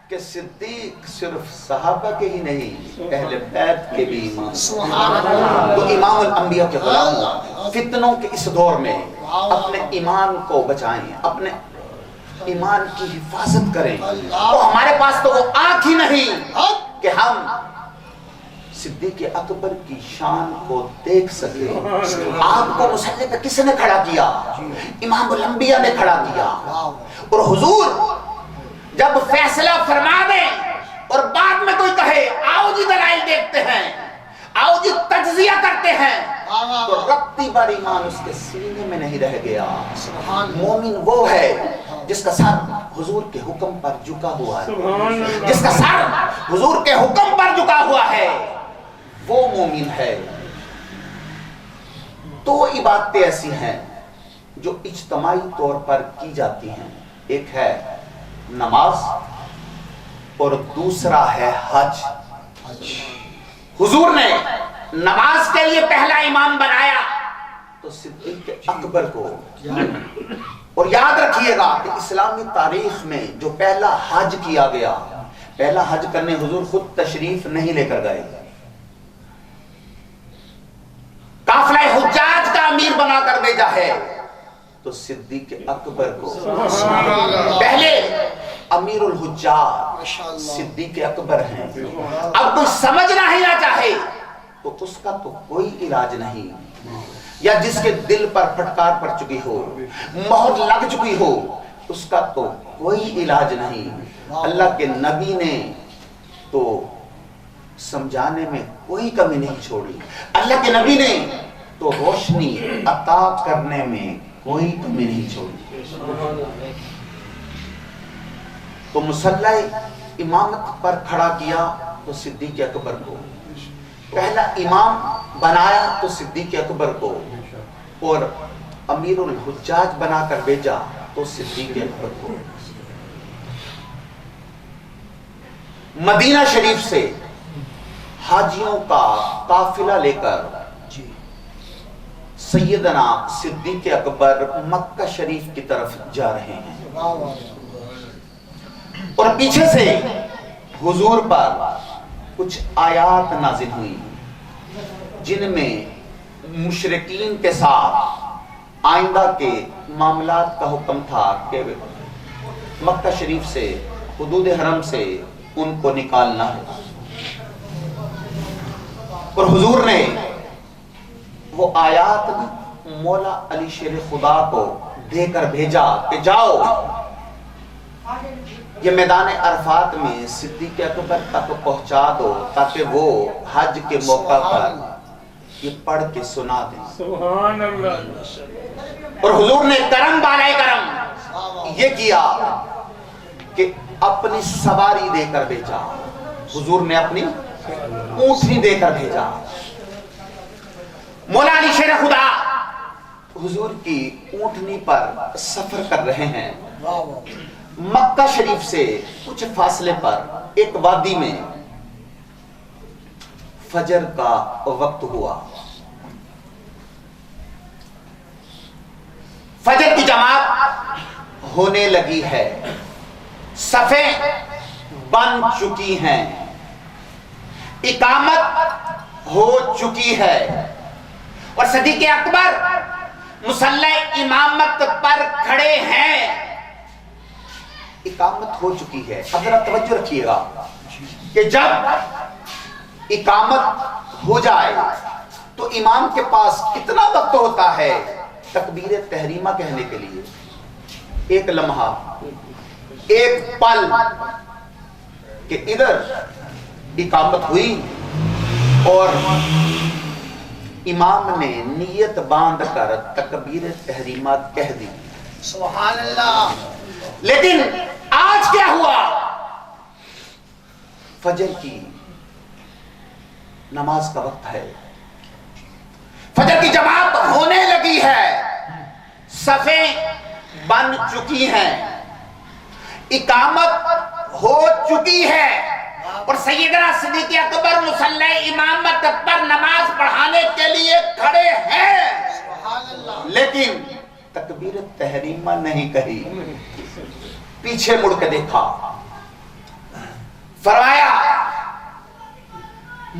کہ صدیق صرف صحابہ کے ہی نہیں اہل بیت کے بھی امام۔ تو امام الانبیاء کے غلام فتنوں کے اس دور میں اپنے ایمان کو بچائیں، اپنے ایمان کی حفاظت کریں۔ تو ہمارے پاس تو وہ آنکھ ہی نہیں کہ ہم صدیق اکبر کی شان کو دیکھ سکے۔ آپ کو مصلی پہ کس نے کھڑا کیا؟ امام الانبیاء نے کھڑا کیا۔ اور حضور جب فیصلہ فرما دیں اور بعد میں کوئی کہے آؤ جی دلائل دیکھتے ہیں، آؤ جی تجزیہ کرتے ہیں، تو رتی بار ایمان اس کے سینے میں نہیں رہ گیا۔ مومن وہ ہے جس کا سر حضور کے حکم پر جھکا ہوا ہے، جس کا سر حضور کے حکم پر جھکا ہوا ہے، وہ مومن ہے۔ دو عبادتیں ایسی ہیں جو اجتماعی طور پر کی جاتی ہیں، ایک ہے نماز اور دوسرا ہے حج۔ حضور نے نماز کے لیے پہلا امام بنایا تو صدیق اکبر کو، اور یاد رکھیے گا کہ اسلامی تاریخ میں جو پہلا حج کیا گیا، پہلا حج کرنے حضور خود تشریف نہیں لے کر گئے، قافلہ حجاج کا امیر بنا کر بھیجا ہے تو صدیق اکبر کو۔ پہلے امیر الحجاج صدیق اکبر ہیں۔ اب کوئی سمجھنا ہی نہ چاہے تو اس کا تو کوئی علاج نہیں، یا جس کے دل پر پھٹکار پڑ چکی ہو، مہر لگ چکی ہو، اس کا تو کوئی علاج نہیں۔ اللہ کے نبی نے تو سمجھانے میں کوئی کمی نہیں چھوڑی، اللہ کے نبی نے تو روشنی عطا کرنے میں کوئی کمی نہیں چھوڑی۔ تو مصلی امامت پر کھڑا کیا تو صدیق اکبر کو، پہلا امام بنایا تو صدیق اکبر کو، اور امیر الحجاج بنا کر بھیجا تو صدیق اکبر کو۔ مدینہ شریف سے حاجیوں کا قافلہ لے کر سیدنا صدیق اکبر مکہ شریف کی طرف جا رہے ہیں، اور پیچھے سے حضور پر کچھ آیات نازل ہوئی جن میں مشرکین کے ساتھ آئندہ کے معاملات کا حکم تھا کہ مکہ شریف سے، حدود حرم سے ان کو نکالنا ہے، اور حضور نے وہ آیات مولا علی شیر خدا کو دے کر بھیجا کہ جاؤ یہ میدان عرفات میں صدیق اکبر تک پہنچا دو تاکہ وہ حج کے موقع پر یہ پڑھ کے سنا دیں۔ سبحان اللہ۔ اور حضور نے کرم بالائے کرم یہ کیا کہ اپنی سواری دے کر بھیجا، حضور نے اپنی اونٹنی دے کر بھیجا۔ مولا علی شیر خدا حضور کی اونٹنی پر سفر کر رہے ہیں، مکہ شریف سے کچھ فاصلے پر ایک وادی میں فجر کا وقت ہوا۔ فجر کی جماعت ہونے لگی ہے، صفیں بن چکی ہیں، اقامت ہو چکی ہے، اور صدیق اکبر مصلی امامت پر کھڑے ہیں۔ اقامت ہو چکی ہے۔ اب ذرا توجہ رکھیے گا کہ جب اقامت ہو جائے تو امام کے پاس کتنا وقت ہوتا ہے تکبیر تحریمہ کہنے کے لیے؟ ایک لمحہ، ایک پل، کہ ادھر اقامت ہوئی اور امام نے نیت باندھ کر تکبیر تحریمہ کہہ دی۔ سبحان اللہ۔ لیکن آج کیا ہوا؟ فجر کی نماز کا وقت ہے، فجر کی جماعت ہونے لگی ہے، صفیں بن چکی ہیں، اقامت ہو چکی ہے، اور سیدنا صدیق اکبر مصلی امامت پر نماز پڑھانے کے لیے کھڑے ہیں، لیکن تکبیر تحریمہ نہیں کہی۔ پیچھے مڑ کے دیکھا، فرمایا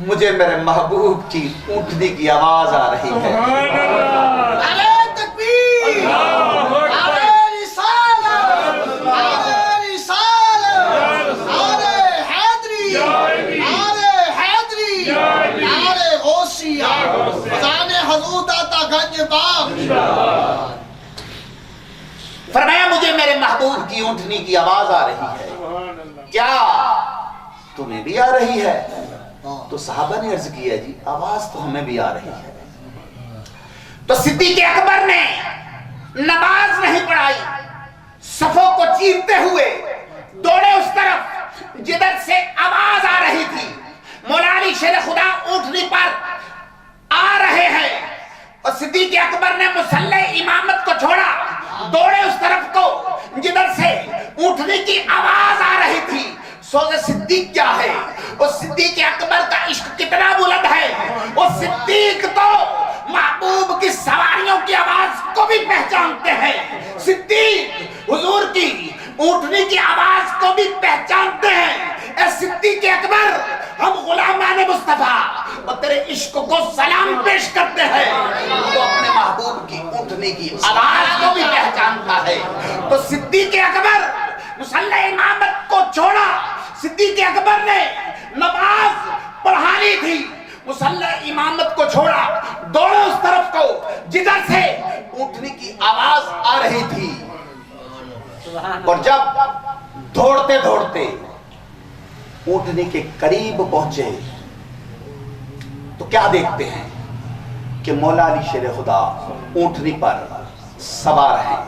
مجھے میرے محبوب کی اونٹنی کی آواز آ رہی ہے۔ نعرہ تکبیر، نعرہ رسالت، نعرہ رسالت، نعرہ حیدری، نعرہ حیدری، نعرہ غوثیہ، فضان حضور داتا گنج باغ۔ فرمایا مجھے میرے محبوب کی اونٹنی کی آواز آ رہی ہے، کیا تمہیں بھی آ رہی ہے؟ تو صحابہ نے عرض کیا جی آواز تو ہمیں بھی آ رہی ہے۔ تو صدیق اکبر نے نماز نہیں پڑھائی، صفوں کو چیرتے ہوئے دوڑے اس طرف جدھر سے آواز آ رہی تھی۔ مولا علی شیر خدا اونٹنی پر آ رہے ہیں، اور صدیق اکبر نے مصلی امامت کو چھوڑا، دوڑے اس طرف کو جدھر سے اونٹنی کی آواز آ رہی تھی۔ سوز صدیق کیا ہے، اس صدیق اکبر کا عشق کتنا بلند ہے. وہ صدیق تو محبوب کی سواریوں کی آواز کو بھی پہچانتے ہیں. صدیق حضور کی اونٹنی کی آواز کو بھی پہچانتے ہیں. اے صدیق اکبر، ہم غلامان مصطفیٰ اور تیرے عشق کو سلام پیش کرتے ہیں. وہ اپنے محبوب کی اونٹنی کی آواز کو بھی پہچانتا ہے. تو صدیق اکبر مصلی امامت کو چھوڑا. صدیق اکبر نے نماز پڑھانی تھی، مصلی امامت کو چھوڑا، دوڑو اس طرف کو جدھر سے اونٹنی کی آواز آ رہی تھی. اور جب دوڑتے دوڑتے اونٹنی کے قریب پہنچے تو کیا دیکھتے ہیں کہ مولا علی شیر خدا اونٹنی پر سوار ہیں.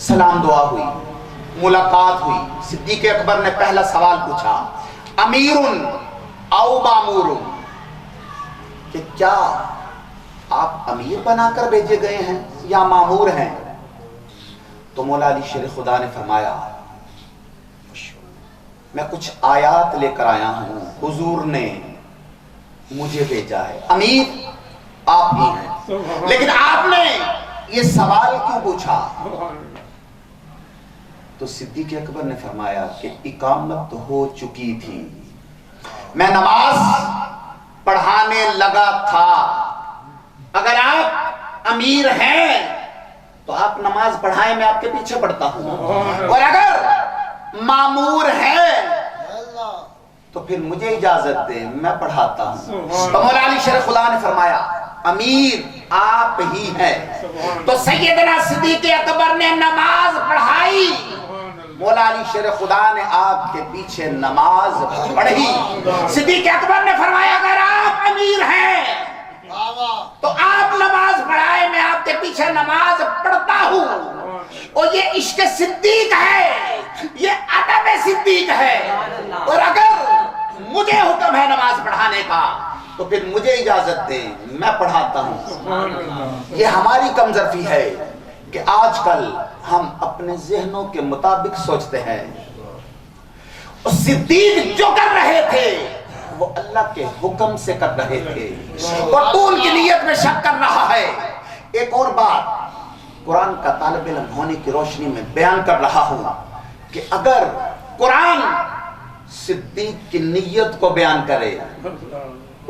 سلام دعا ہوئی، ملاقات ہوئی. صدیق اکبر نے پہلا سوال پوچھا، امیرن او مامورن، کہ کیا آپ امیر بنا کر بھیجے گئے ہیں یا مامور ہیں؟ تو مولا علی شیر خدا نے فرمایا، میں کچھ آیات لے کر آیا ہوں، حضور نے مجھے بھیجا ہے. امیر آپ ہی ہیں، لیکن آپ نے یہ سوال کیوں پوچھا؟ تو صدیق اکبر نے فرمایا کہ اقامت ہو چکی تھی، میں نماز پڑھانے لگا تھا. اگر آپ امیر ہیں تو آپ نماز پڑھائیں، میں آپ کے پیچھے پڑھتا ہوں. اور اگر مامور ہیں تو پھر مجھے اجازت دیں، میں پڑھاتا ہوں. تو مولا علی شیر خدا نے فرمایا، امیر آپ ہی ہیں. تو سیدنا صدیق اکبر نے نماز پڑھائی. مولا علی شیر خدا نے آپ کے پیچھے نماز پڑھی. صدیق اکبر نے فرمایا، اگر آپ امیر ہیں تو آپ نماز پڑھائے، میں آپ کے پیچھے نماز پڑھتا ہوں. اور یہ عشق صدیق ہے، یہ ادب صدیق ہے. اور اگر مجھے حکم ہے نماز پڑھانے کا تو پھر مجھے اجازت دیں، میں پڑھاتا ہوں. یہ ہماری کمزرفی ہے کہ آج کل ہم اپنے ذہنوں کے مطابق سوچتے ہیں. اور صدیق جو کر رہے تھے وہ اللہ کے حکم سے کر رہے تھے، اور تو ان کی نیت میں شک کر رہا ہے. ایک اور بات قرآن کا طالب علم ہونے کی روشنی میں بیان کر رہا ہوں کہ اگر قرآن صدیق کی نیت کو بیان کرے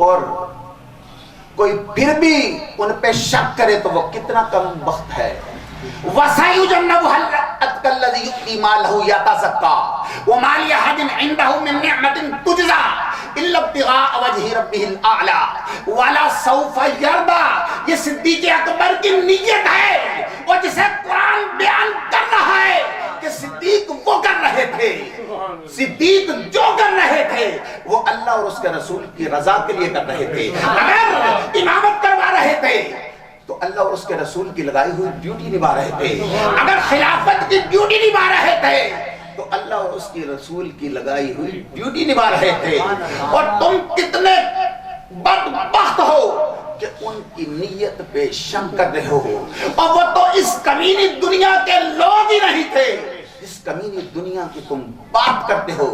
اور کوئی پھر بھی ان پہ شک کرے تو وہ کتنا کم بخت ہے. وَسَيُجَنَّبُهَا الْأَتْقَى الَّذِي يُؤْتِي مَالَهُ يَتَزَكَّىٰ وَمَا لِأَحَدٍ عِندَهُ مِن نِّعْمَةٍ تُجْزَىٰ إِلَّا ابْتِغَاءَ وَجْهِ رَبِّهِ الْأَعْلَىٰ وَلَسَوْفَ يَرْضَىٰ. یہ صدیق اکبر کی نیت ہے، اور جسے قرآن بیان کر رہا ہے کہ صدیق وہ کر رہے تھے. صدیق جو کر رہے تھے وہ اللہ اور اس کے رسول کی رضا کے لیے کر رہے تھے. اگر امامت کروا رہے تھے تو اللہ اور اس کے رسول کی لگائی ہوئی ڈیوٹی نبھا رہے تھے. اگر خلافت کی ڈیوٹی نبھا رہے تھے تو اللہ اور اس کی رسول کی لگائی ہوئی ڈیوٹی نبھا رہے تھے. اور تم کتنے بدبخت ہو کہ ان کی نیت پہ شک کر رہے ہو. اور وہ تو اس کمینی دنیا کے لوگ ہی نہیں تھے جس کمینی دنیا کی تم بات کرتے ہو.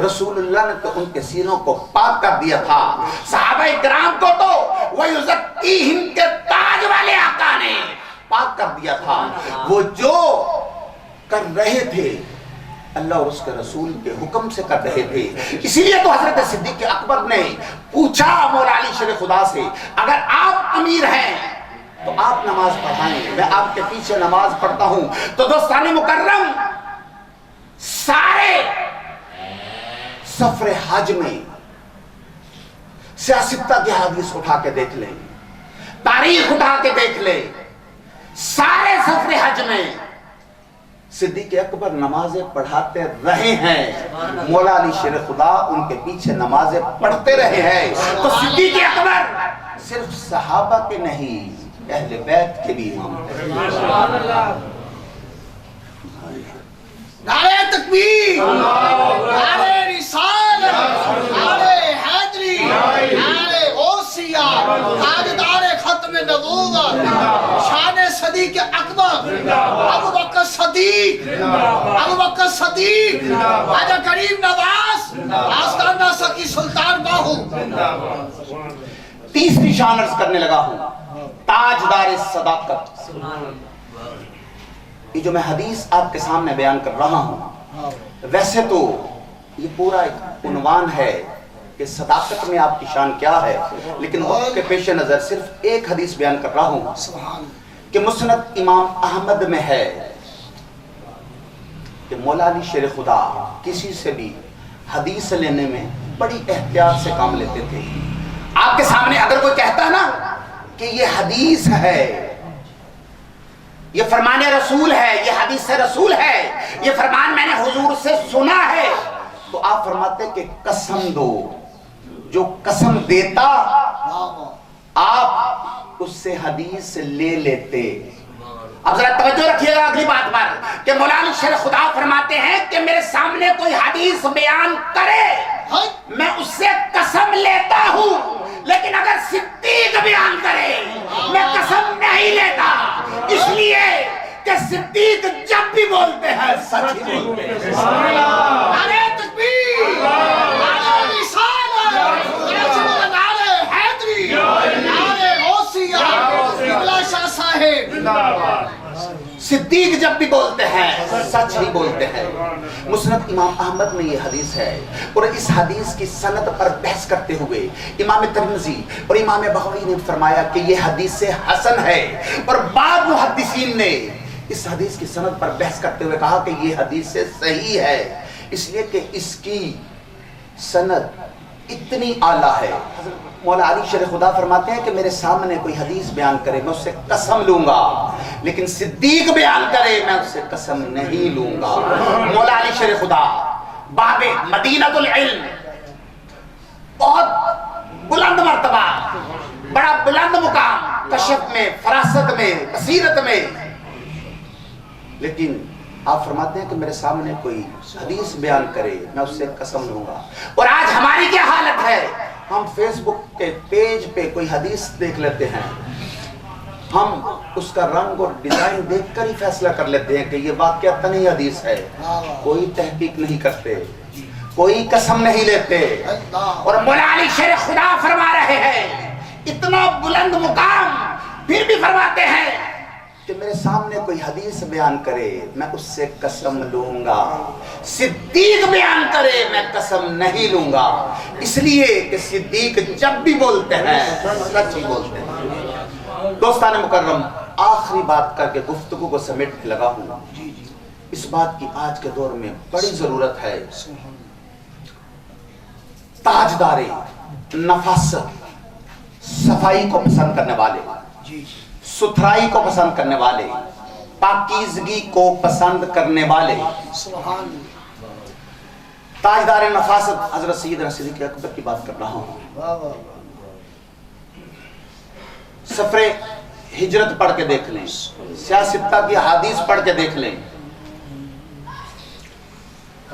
رسول اللہ نے تو ان کے سینوں کو پاک کر دیا تھا. صحابہ کرام کو تو وَيُزَكِّيهِمْ کے تاج والے آقا نے پاک کر دیا تھا. وہ جو کر رہے تھے اللہ اور اس کے رسول کے حکم سے کر رہے تھے. اسی لیے تو حضرت صدیق اکبر نے پوچھا مولا علی شیر خدا سے، اگر آپ امیر ہیں تو آپ نماز پڑھائیں، میں آپ کے پیچھے نماز پڑھتا ہوں. تو دوستان مکرم، سارے سفر حج میں سیاستہ کی حدیث اٹھا کے دیکھ لیں، تاریخ اٹھا کے دیکھ لیں، سارے سفر حج میں صدیق اکبر نمازیں پڑھاتے رہے ہیں. مولا علی شیر خدا ان کے پیچھے نمازیں پڑھتے رہے ہیں. تو صدیق اکبر صرف صحابہ کے نہیں، اہل بیت کے بھی امام ہیں. نعرہ تکبیر، نعرہ رسالت، نعرہ حیدری، نعرہ غوثیہ، تاجدار ختم نبوت، شان صدیق اکبر ابو بکر صدیق صدیق ابو بکر صدیق خواجہ کریم نواز آستانہ سکی سلطان باہو. تیسری شان عرض کرنے لگا ہوں، تاجدار صداقت. یہ جو میں حدیث آپ کے سامنے بیان کر رہا ہوں، ویسے تو یہ پورا ایک عنوان ہے کہ صداقت میں آپ کی شان کیا ہے، لیکن وقت کے پیش نظر صرف ایک حدیث بیان کر رہا ہوں کہ مسند امام احمد میں ہے کہ مولا علی شیر خدا کسی سے بھی حدیث لینے میں بڑی احتیاط سے کام لیتے تھے. آپ کے سامنے اگر کوئی کہتا نا کہ یہ حدیث ہے، یہ فرمان رسول ہے، یہ حدیث رسول ہے، یہ فرمان میں نے حضور سے سنا ہے، تو آپ فرماتے کہ قسم دو. جو قسم دیتا آپ اس سے حدیث لے لیتے. اب ذرا توجہ رکھیے گا اگلی بات پر کہ مولانا شیر خدا فرماتے ہیں کہ میرے سامنے کوئی حدیث بیان کرے میں اس سے قسم لیتا ہوں، لیکن اگر صدیق بیان کرے میں قسم نہیں لیتا، اس لیے کہ صدیق جب بھی بولتے ہیں سچ ہی بولتے ہیں. نعرہ تکبیر، نعرہ رسالت، نعرہ حیدری، نعرہ غوثیہ، قبلہ شاہ صاحب. صدیق جب بھی بولتے ہیں سچ ہی بولتے ہیں. مسند امام احمد میں یہ حدیث ہے، اور اس حدیث کی سند پر بحث کرتے ہوئے امام ترمذی اور امام بغوی نے فرمایا کہ یہ حدیث حسن ہے، اور بعض محدثین نے اس حدیث کی سند پر بحث کرتے ہوئے کہا کہ یہ حدیث صحیح ہے، اس لیے کہ اس کی سند اتنی اعلیٰ ہے. مولا علی شیر خدا فرماتے ہیں کہ میرے سامنے کوئی حدیث بیان کرے میں اس سے قسم لوں گا، لیکن صدیق بیان کرے میں اس سے قسم نہیں لوں گا. مولا علی شیر خدا باب مدینۃ العلم، بہت بلند مرتبہ، بڑا بلند مقام کشف میں، فراست میں، بصیرت میں، لیکن آپ فرماتے ہیں کہ میرے سامنے کوئی حدیث بیان کرے میں اس سے قسم لوں گا. اور آج ہماری کیا حالت ہے، ہم فیس بک کے پیج پہ کوئی حدیث دیکھ لیتے ہیں، ہم اس کا رنگ اور ڈیزائن دیکھ کر ہی فیصلہ کر لیتے ہیں کہ یہ واقعتاً ہی حدیث ہے. کوئی تحقیق نہیں کرتے، کوئی قسم نہیں لیتے. اور مولا علی شیر خدا فرما رہے ہیں اتنا بلند مقام، پھر بھی فرماتے ہیں کہ میرے سامنے کوئی حدیث بیان کرے میں اس سے قسم لوں گا، صدیق بیان کرے میں قسم نہیں لوں گا، اس لیے کہ صدیق جب بھی بولتے ہیں سچ ہی بولتے ہیں. دوستان مکرم، آخری بات کر کے گفتگو کو سمیٹنے لگا ہوں. اس بات کی آج کے دور میں بڑی ضرورت ہے. تاجدار نفاست، صفائی کو پسند کرنے والے، ستھرائی کو پسند کرنے والے، پاکیزگی کو پسند کرنے والے، تاجدار نفاست حضرت سیدنا صدیق اکبر کی بات کر رہا ہوں. سفر ہجرت پڑھ کے دیکھ لیں، سیاستہ کی حدیث پڑھ کے دیکھ لیں.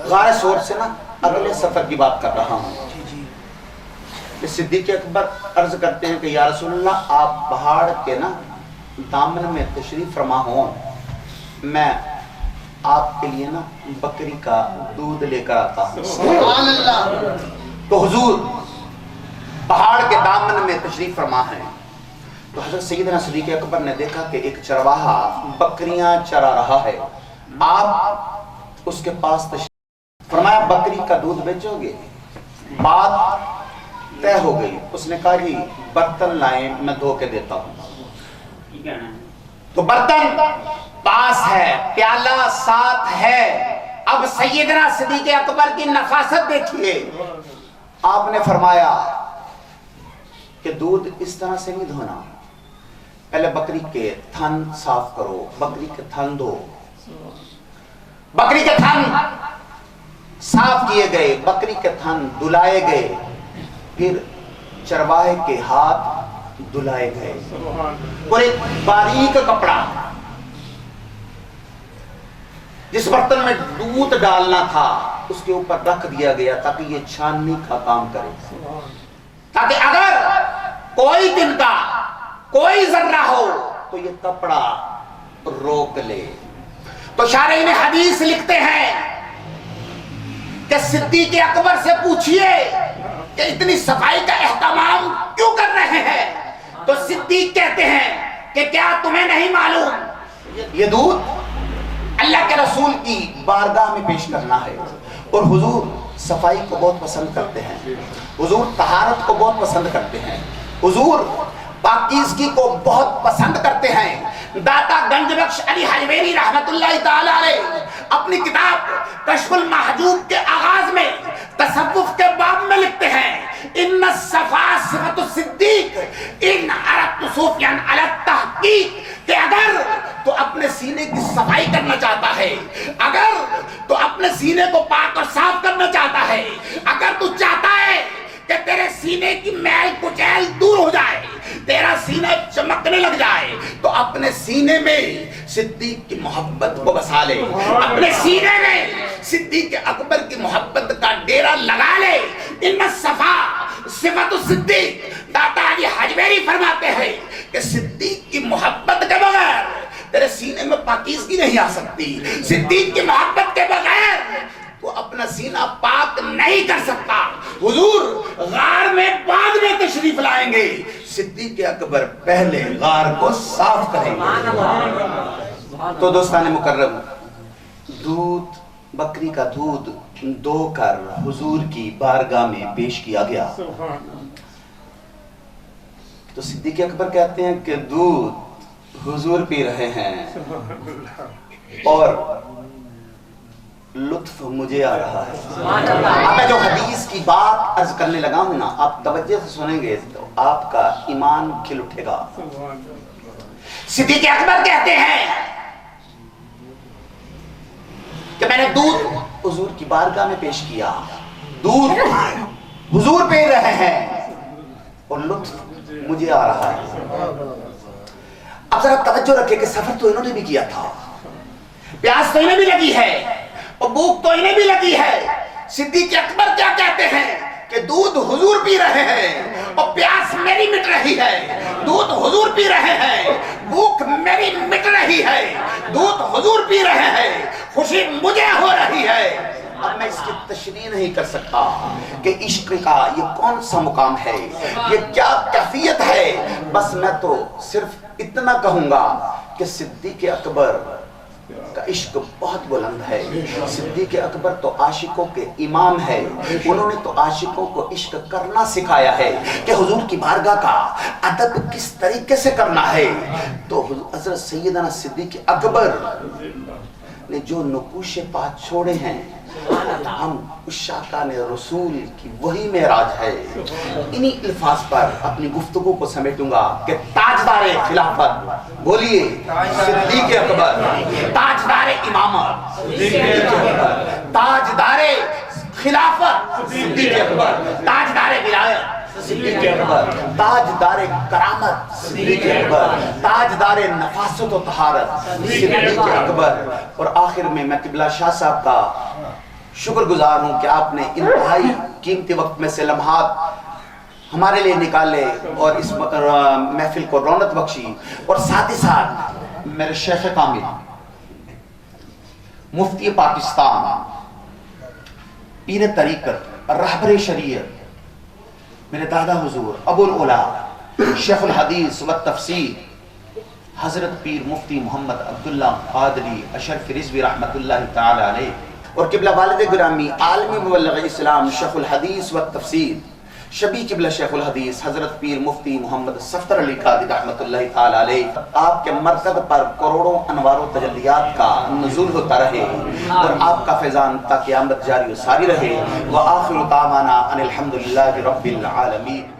غار سور سے نا اگلے سفر کی بات کر رہا ہوں کہ صدیق اکبر عرض کرتے ہیں کہ یا رسول اللہ آپ پہاڑ کے نا دامن میں تشریف فرما ہوں، میں آپ کے لیے نا بکری کا دودھ لے کر آتا ہوں. سبحان اللہ. تو حضور پہاڑ کے دامن میں تشریف فرما ہے. تو حضرت سیدنا صدیق اکبر نے دیکھا کہ ایک چرواہا بکریاں چرا رہا ہے. آپ اس کے پاس تشریف فرمایا بکری کا دودھ بیچو گے؟ بات طے ہو گئی. اس نے کہا جی برتن لائیں میں دھو کے دیتا ہوں. تو برتن پاس ہے، پیالہ ساتھ ہے. اب سیدنا صدیق اکبر کی نفاست دیکھیے. آپ نے فرمایا کہ دودھ اس طرح سے نہیں دھونا، پہلے بکری کے تھن صاف کرو. بکری کے تھن دھو. بکری کے تھن صاف کیے گئے، بکری کے تھن دھلائے گئے، پھر چرواہے کے ہاتھ دھلائے گئے. اور ایک باریک کپڑا جس برتن میں دودھ ڈالنا تھا اس کے اوپر رکھ دیا گیا تاکہ یہ چھاننی کا کام کرے، تاکہ اگر کوئی دن کا کوئی ذرہ ہو تو یہ کپڑا روک لے. تو شارحین حدیث لکھتے ہیں کہ صدیق اکبر سے پوچھئے کہ اتنی صفائی کا اہتمام کیوں کر رہے ہیں؟ تو صدیق کہتے ہیں کہ کیا تمہیں نہیں معلوم یہ دودھ اللہ کے رسول کی بارگاہ میں پیش کرنا ہے، اور حضور صفائی کو بہت پسند کرتے ہیں، حضور طہارت کو بہت پسند کرتے ہیں، حضور پاکیزگی کو بہت پسند کرتے ہیں۔ داتا گنج بخش علی حجویری رحمت اللہ تعالی علیہ اپنی کتاب کشف المحجوب کے آغاز میں تصوف کے باب میں لکھتے ہیں ان الصفا صفت الصدیق ان اردت صوفیاً علی التحقیق، کہ اگر تو اپنے سینے کی صفائی کرنا چاہتا ہے، اگر تو اپنے سینے کو پاک اور صاف کرنا چاہتا ہے، اگر تو چاہتا ہے کہ تیرے سینے کی میل کچیل دور ہو جائے، تیرا سینہ چمکنے لگ جائے، تو اپنے سینے میں صدیق کی محبت کو بسا لے، اپنے سینے میں صدیق اکبر کی محبت کا ڈیرا لگا لے۔ ان الصفا صفت الصدیق، داتا علی حجویری فرماتے ہیں کہ صدیق کی محبت کے بغیر تیرے سینے میں پاکیزگی نہیں آ سکتی، صدیق کی محبت کے بغیر وہ اپنا سینہ پاک نہیں کر سکتا۔ حضور غار میں بعد میں تشریف لائیں گے، صدیق اکبر پہلے غار کو صاف کریں گے۔ تو دوستان مکرم، دودھ بکری کا دودھ دو کر حضور کی بارگاہ میں پیش کیا گیا، تو صدیق اکبر کہتے ہیں کہ دودھ حضور پی رہے ہیں اور لطف مجھے آ رہا ہے۔ اب میں جو حدیث کی بات عرض کرنے لگا ہوں نا، آپ توجہ سے سنیں گے تو آپ کا ایمان کھل اٹھے گا۔ صدیق اکبر کہتے ہیں کہ میں نے دودھ حضور کی بارگاہ میں پیش کیا، دودھ حضور پی رہے ہیں اور لطف مجھے آ رہا ہے۔ اب ذرا توجہ رکھے کہ سفر تو انہوں نے بھی کیا تھا، پیاس تو انہیں بھی لگی ہے اور بھوک تو انہیں بھی لگی ہے۔ صدیق اکبر کیا کہتے ہیں کہ دودھ حضور پی رہے ہیں اور پیاس میری مٹ رہی ہے، دودھ حضور پی رہے ہیں، بھوک میری مٹ رہی ہے، دودھ حضور پی رہے ہیں، خوشی مجھے ہو رہی ہے۔ اب میں اس کی تشریح نہیں کر سکتا کہ عشق کا یہ کون سا مقام ہے، یہ کیا کیفیت ہے، بس میں تو صرف اتنا کہوں گا کہ صدیق اکبر کا عشق بہت بلند ہے۔ صدیق اکبر تو عاشقوں کے امام ہے، انہوں نے تو عاشقوں کو عشق کرنا سکھایا ہے کہ حضور کی بارگاہ کا ادب کس طریقے سے کرنا ہے۔ تو حضرت سیدنا صدیق اکبر نے جو نقوش پا چھوڑے ہیں، ہم عشاقان رسول کی وہی معراج ہے۔ انہی الفاظ پر اپنی گفتگو کو سمیٹوں گا کہ تاجدار خلافت، بولیے صدیق اکبر، تاجدار امامت صدیق اکبر، تاجدار خلافت صدیق اکبر، تاجدار ولایت صدیق اکبر، تاجدار کرامت صدیق اکبر، تاجدار نفاست و طہارت صدیق اکبر۔ اور آخر میں قبلہ شاہ صاحب کا شکر گزار ہوں کہ آپ نے انتہائی قیمتی وقت میں سے لمحات ہمارے لیے نکالے اور اس محفل کو رونق بخشی، اور ساتھ ہی ساتھ میرے شیخ کامل مفتی پاکستان، پیر طریقت، رہبر شریعت، میرے دادا حضور ابو العلا شیخ الحدیث و تفسیر حضرت پیر مفتی محمد عبداللہ قادری اشرف رضوی رحمت اللہ تعالی علیہ، اور قبلہ والد گرامی عالمی مبلغ اسلام شیخ الحدیث و تفسیر شبی قبلہ شیخ الحدیث حضرت پیر مفتی محمد صفدر علی قادری رحمت اللہ تعالی علیہ، آپ کے مرکز پر کروڑوں انوار و تجلیات کا نزول ہوتا رہے اور آپ کا فیضان تا قیامت جاری و ساری رہے۔ وآخر دعوانا ان الحمدللہ رب العالمین۔